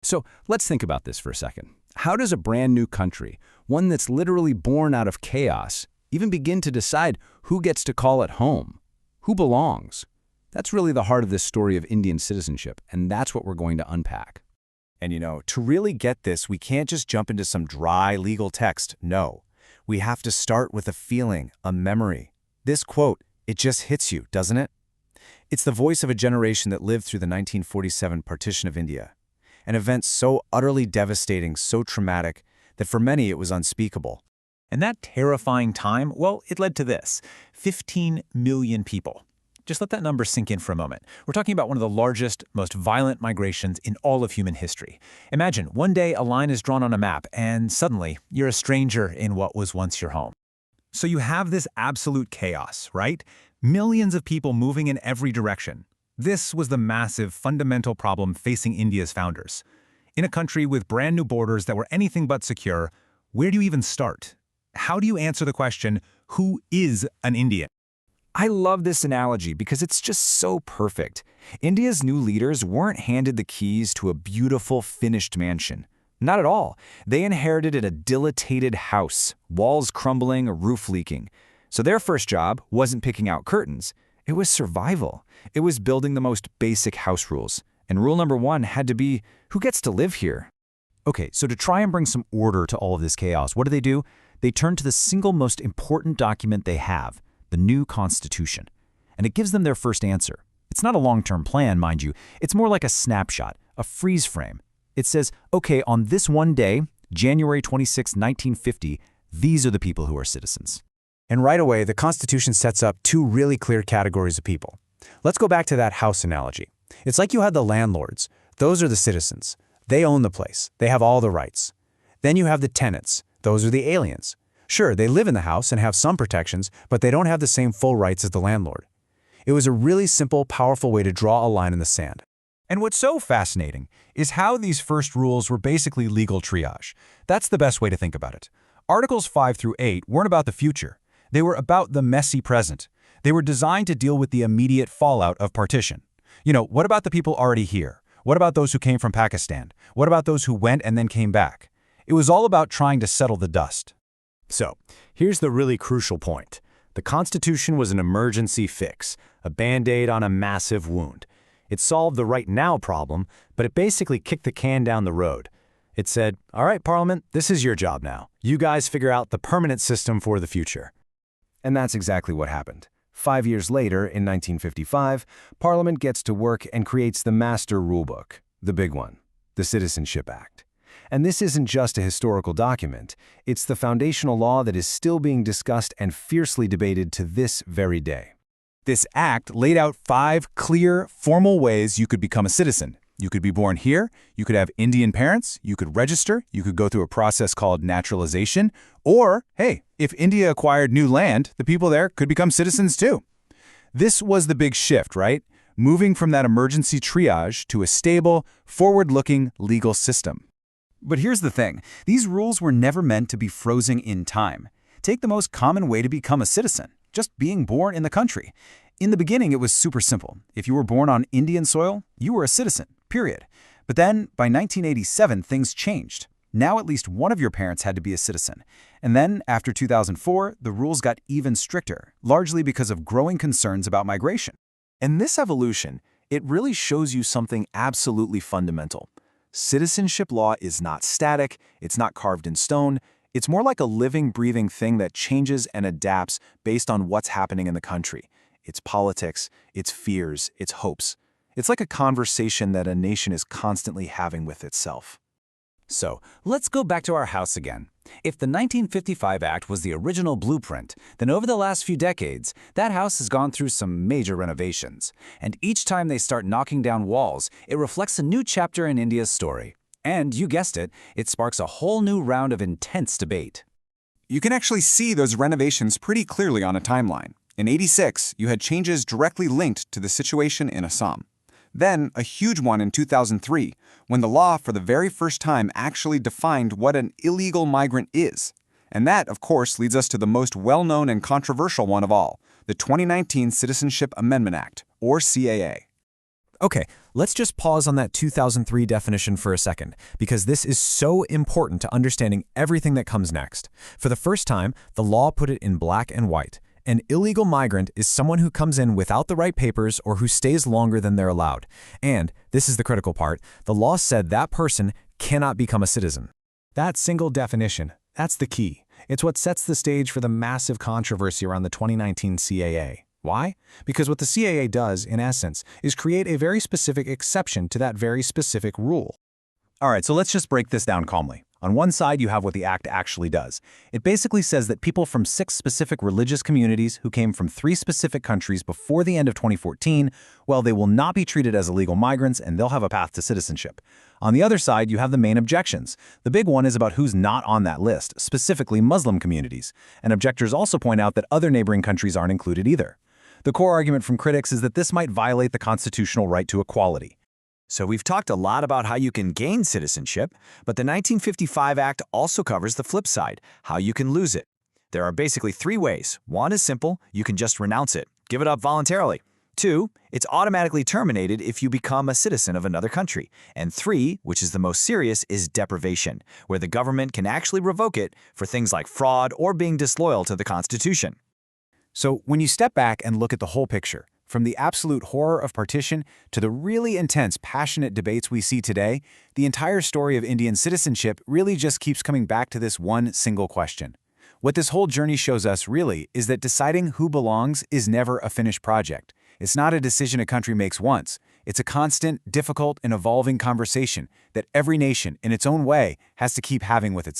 So let's think about this for a second. How does a brand new country, one that's literally born out of chaos, even begin to decide who gets to call it home? Who belongs? That's really the heart of this story of Indian citizenship, and that's what we're going to unpack. And to really get this, we can't just jump into some dry legal text. No. We have to start with a feeling, a memory. This quote, it just hits you, doesn't it? It's the voice of a generation that lived through the 1947 partition of India, an event so utterly devastating, so traumatic, that for many it was unspeakable. And that terrifying time, well, it led to this: 15 million people. Just let that number sink in for a moment. We're talking about one of the largest, most violent migrations in all of human history. Imagine one day a line is drawn on a map, and suddenly you're a stranger in what was once your home. So you have this absolute chaos, right? Millions of people moving in every direction. This was the massive, fundamental problem facing India's founders. In a country with brand new borders that were anything but secure, where do you even start? How do you answer the question, who is an Indian? I love this analogy because it's just so perfect. India's new leaders weren't handed the keys to a beautiful, finished mansion. Not at all. They inherited a dilapidated house, walls crumbling, a roof leaking. So their first job wasn't picking out curtains. It was survival. It was building the most basic house rules. And rule number one had to be, who gets to live here? Okay, so to try and bring some order to all of this chaos, what do? They turn to the single most important document they have, the new Constitution. And it gives them their first answer. It's not a long-term plan, mind you. It's more like a snapshot, a freeze frame. It says, okay, on this one day, January 26, 1950, these are the people who are citizens. And right away, the Constitution sets up two really clear categories of people. Let's go back to that house analogy. It's like you had the landlords. Those are the citizens. They own the place. They have all the rights. Then you have the tenants. Those are the aliens. Sure, they live in the house and have some protections, but they don't have the same full rights as the landlord. It was a really simple, powerful way to draw a line in the sand. And what's so fascinating is how these first rules were basically legal triage. That's the best way to think about it. Articles 5 through 8 weren't about the future. They were about the messy present. They were designed to deal with the immediate fallout of partition. What about the people already here? What about those who came from Pakistan? What about those who went and then came back? It was all about trying to settle the dust. So, here's the really crucial point. The Constitution was an emergency fix, a Band-Aid on a massive wound. It solved the right now problem, but it basically kicked the can down the road. It said, all right, Parliament, this is your job now. You guys figure out the permanent system for the future. And that's exactly what happened. 5 years later, in 1955, Parliament gets to work and creates the master rulebook, the big one, the Citizenship Act. And this isn't just a historical document. It's the foundational law that is still being discussed and fiercely debated to this very day. This act laid out 5 clear, formal ways you could become a citizen. You could be born here, you could have Indian parents, you could register, you could go through a process called naturalization, or, hey, if India acquired new land, the people there could become citizens too. This was the big shift, right? Moving from that emergency triage to a stable, forward-looking legal system. But here's the thing. These rules were never meant to be frozen in time. Take the most common way to become a citizen, just being born in the country. In the beginning, it was super simple. If you were born on Indian soil, you were a citizen, period. But then, by 1987, things changed. Now at least one of your parents had to be a citizen. And then, after 2004, the rules got even stricter, largely because of growing concerns about migration. And this evolution, it really shows you something absolutely fundamental. Citizenship law is not static, it's not carved in stone, it's more like a living, breathing thing that changes and adapts based on what's happening in the country. Its politics, its fears, its hopes. It's like a conversation that a nation is constantly having with itself. So, let's go back to our house again. If the 1955 Act was the original blueprint, then over the last few decades, that house has gone through some major renovations. And each time they start knocking down walls, it reflects a new chapter in India's story. And you guessed it, it sparks a whole new round of intense debate. You can actually see those renovations pretty clearly on a timeline. In '86, you had changes directly linked to the situation in Assam. Then, a huge one in 2003, when the law for the very first time actually defined what an illegal migrant is. And that, of course, leads us to the most well-known and controversial one of all, the 2019 Citizenship Amendment Act, or CAA. Okay, let's just pause on that 2003 definition for a second, because this is so important to understanding everything that comes next. For the first time, the law put it in black and white. An illegal migrant is someone who comes in without the right papers or who stays longer than they're allowed. And, this is the critical part, the law said that person cannot become a citizen. That single definition, that's the key. It's what sets the stage for the massive controversy around the 2019 CAA. Why? Because what the CAA does, in essence, is create a very specific exception to that very specific rule. All right, so let's just break this down calmly. On one side, you have what the Act actually does. It basically says that people from 6 specific religious communities who came from 3 specific countries before the end of 2014, well, they will not be treated as illegal migrants and they'll have a path to citizenship. On the other side, you have the main objections. The big one is about who's not on that list, specifically Muslim communities. And objectors also point out that other neighboring countries aren't included either. The core argument from critics is that this might violate the constitutional right to equality. So we've talked a lot about how you can gain citizenship, but the 1955 Act also covers the flip side, how you can lose it. There are basically 3 ways. 1 is simple, you can just renounce it, give it up voluntarily. 2, it's automatically terminated if you become a citizen of another country. And 3, which is the most serious, is deprivation, where the government can actually revoke it for things like fraud or being disloyal to the Constitution. So when you step back and look at the whole picture, from the absolute horror of partition to the really intense, passionate debates we see today, the entire story of Indian citizenship really just keeps coming back to this one single question. What this whole journey shows us really is that deciding who belongs is never a finished project. It's not a decision a country makes once. It's a constant, difficult, and evolving conversation that every nation, in its own way, has to keep having with itself.